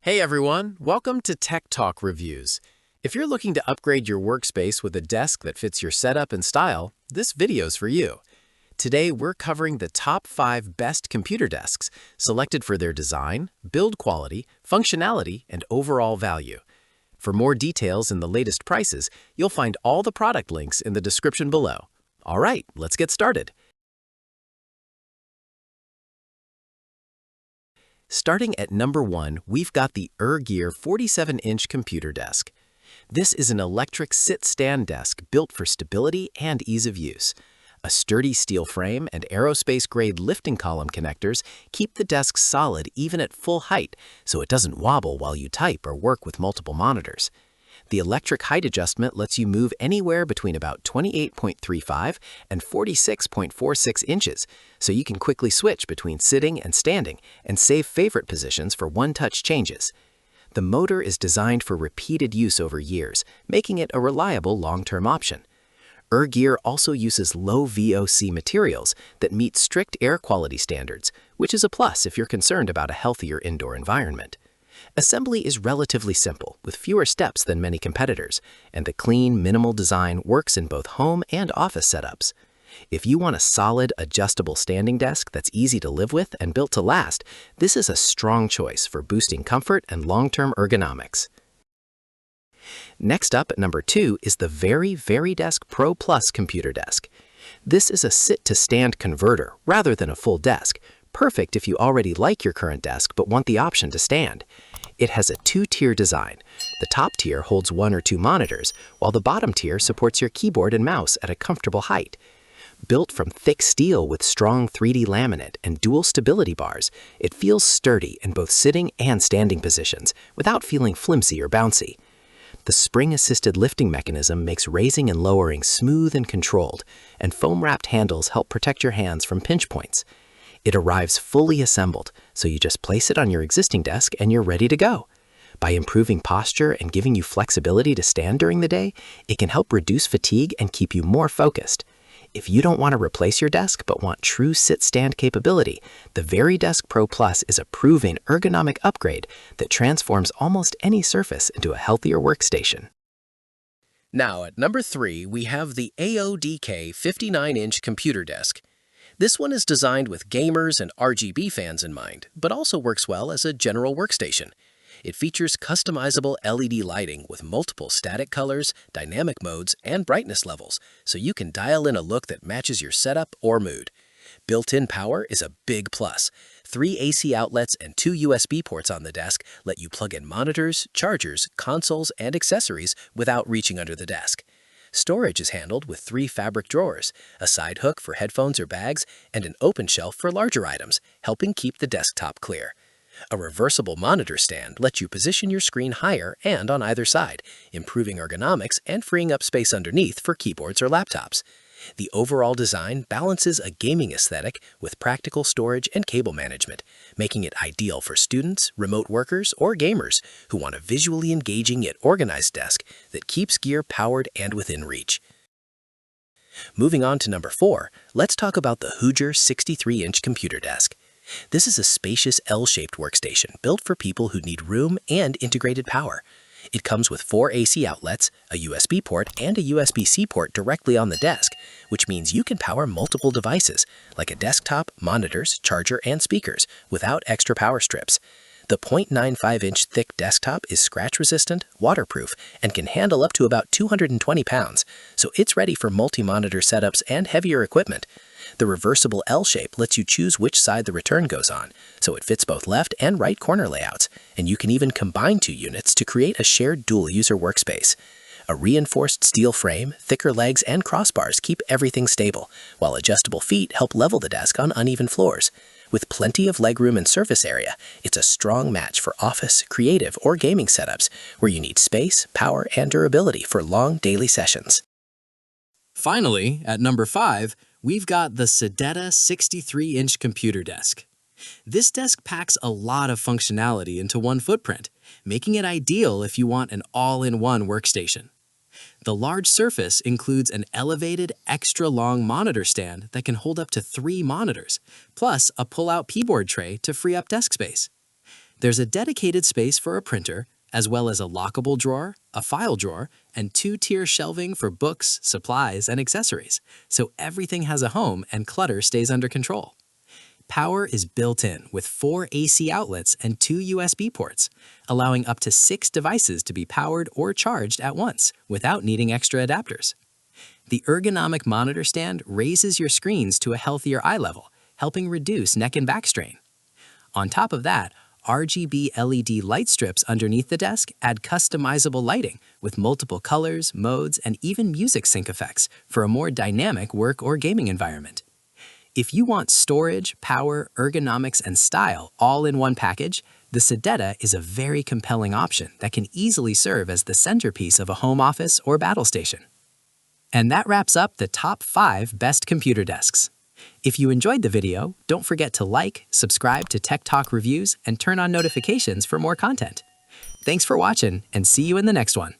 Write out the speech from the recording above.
Hey everyone, welcome to Tech Talk Reviews. If you're looking to upgrade your workspace with a desk that fits your setup and style, this video's for you. Today we're covering the top 5 best computer desks, selected for their design, build quality, functionality, and overall value. For more details and the latest prices, you'll find all the product links in the description below. All right, let's get started. Starting at number 1, we've got the ErGear 47-inch computer desk. This is an electric sit-stand desk built for stability and ease of use. A sturdy steel frame and aerospace-grade lifting column connectors keep the desk solid even at full height, so it doesn't wobble while you type or work with multiple monitors. The electric height adjustment lets you move anywhere between about 28.35 and 46.46 inches, so you can quickly switch between sitting and standing and save favorite positions for one-touch changes. The motor is designed for repeated use over years, making it a reliable long-term option. ErGear also uses low VOC materials that meet strict air quality standards, which is a plus if you're concerned about a healthier indoor environment. Assembly is relatively simple, with fewer steps than many competitors, and the clean, minimal design works in both home and office setups. If you want a solid, adjustable standing desk that's easy to live with and built to last, this is a strong choice for boosting comfort and long-term ergonomics. Next up at number 2 is the VariDesk Pro Plus computer desk. This is a sit-to-stand converter rather than a full desk, perfect if you already like your current desk but want the option to stand. It has a 2-tier design. The top tier holds 1 or 2 monitors, while the bottom tier supports your keyboard and mouse at a comfortable height. Built from thick steel with strong 3D laminate and dual stability bars, it feels sturdy in both sitting and standing positions without feeling flimsy or bouncy. The spring-assisted lifting mechanism makes raising and lowering smooth and controlled, and foam-wrapped handles help protect your hands from pinch points. It arrives fully assembled, so you just place it on your existing desk and you're ready to go. By improving posture and giving you flexibility to stand during the day, it can help reduce fatigue and keep you more focused. If you don't want to replace your desk but want true sit-stand capability, the VariDesk Pro Plus is a proven ergonomic upgrade that transforms almost any surface into a healthier workstation. Now at number 3, we have the AODK 59-inch computer desk. This one is designed with gamers and RGB fans in mind, but also works well as a general workstation. It features customizable LED lighting with multiple static colors, dynamic modes, and brightness levels, so you can dial in a look that matches your setup or mood. Built-in power is a big plus. 3 AC outlets and 2 USB ports on the desk let you plug in monitors, chargers, consoles, and accessories without reaching under the desk. Storage is handled with 3 fabric drawers, a side hook for headphones or bags, and an open shelf for larger items, helping keep the desktop clear. A reversible monitor stand lets you position your screen higher and on either side, improving ergonomics and freeing up space underneath for keyboards or laptops. The overall design balances a gaming aesthetic with practical storage and cable management, making it ideal for students, remote workers, or gamers who want a visually engaging yet organized desk that keeps gear powered and within reach. Moving on to number 4, let's talk about the Huuger 63-inch computer desk. This is a spacious L-shaped workstation built for people who need room and integrated power. It comes with 4 AC outlets, a USB port, and a USB-C port directly on the desk, which means you can power multiple devices, like a desktop, monitors, charger, and speakers, without extra power strips. The 0.95-inch thick desktop is scratch-resistant, waterproof, and can handle up to about 220 pounds, so it's ready for multi-monitor setups and heavier equipment. The reversible L shape lets you choose which side the return goes on, so it fits both left and right corner layouts, and you can even combine 2 units to create a shared dual-user workspace. A reinforced steel frame, thicker legs, and crossbars keep everything stable, while adjustable feet help level the desk on uneven floors. With plenty of legroom and surface area, it's a strong match for office, creative, or gaming setups where you need space, power, and durability for long daily sessions. Finally, at number 5, we've got the SEDETA 63-inch computer desk. This desk packs a lot of functionality into one footprint, making it ideal if you want an all-in-one workstation. The large surface includes an elevated, extra-long monitor stand that can hold up to 3 monitors, plus a pull-out keyboard tray to free up desk space. There's a dedicated space for a printer, as well as a lockable drawer, a file drawer, and two-tier shelving for books, supplies, and accessories, so everything has a home and clutter stays under control. Power is built in with 4 AC outlets and 2 USB ports, allowing up to 6 devices to be powered or charged at once without needing extra adapters. The ergonomic monitor stand raises your screens to a healthier eye level, helping reduce neck and back strain. On top of that, RGB LED light strips underneath the desk add customizable lighting with multiple colors, modes, and even music sync effects for a more dynamic work or gaming environment. If you want storage, power, ergonomics, and style all in one package, the SEDETA is a very compelling option that can easily serve as the centerpiece of a home office or battle station. And that wraps up the top 5 best computer desks. If you enjoyed the video, don't forget to like, subscribe to Tech Talk Reviews, and turn on notifications for more content. Thanks for watching, and see you in the next one.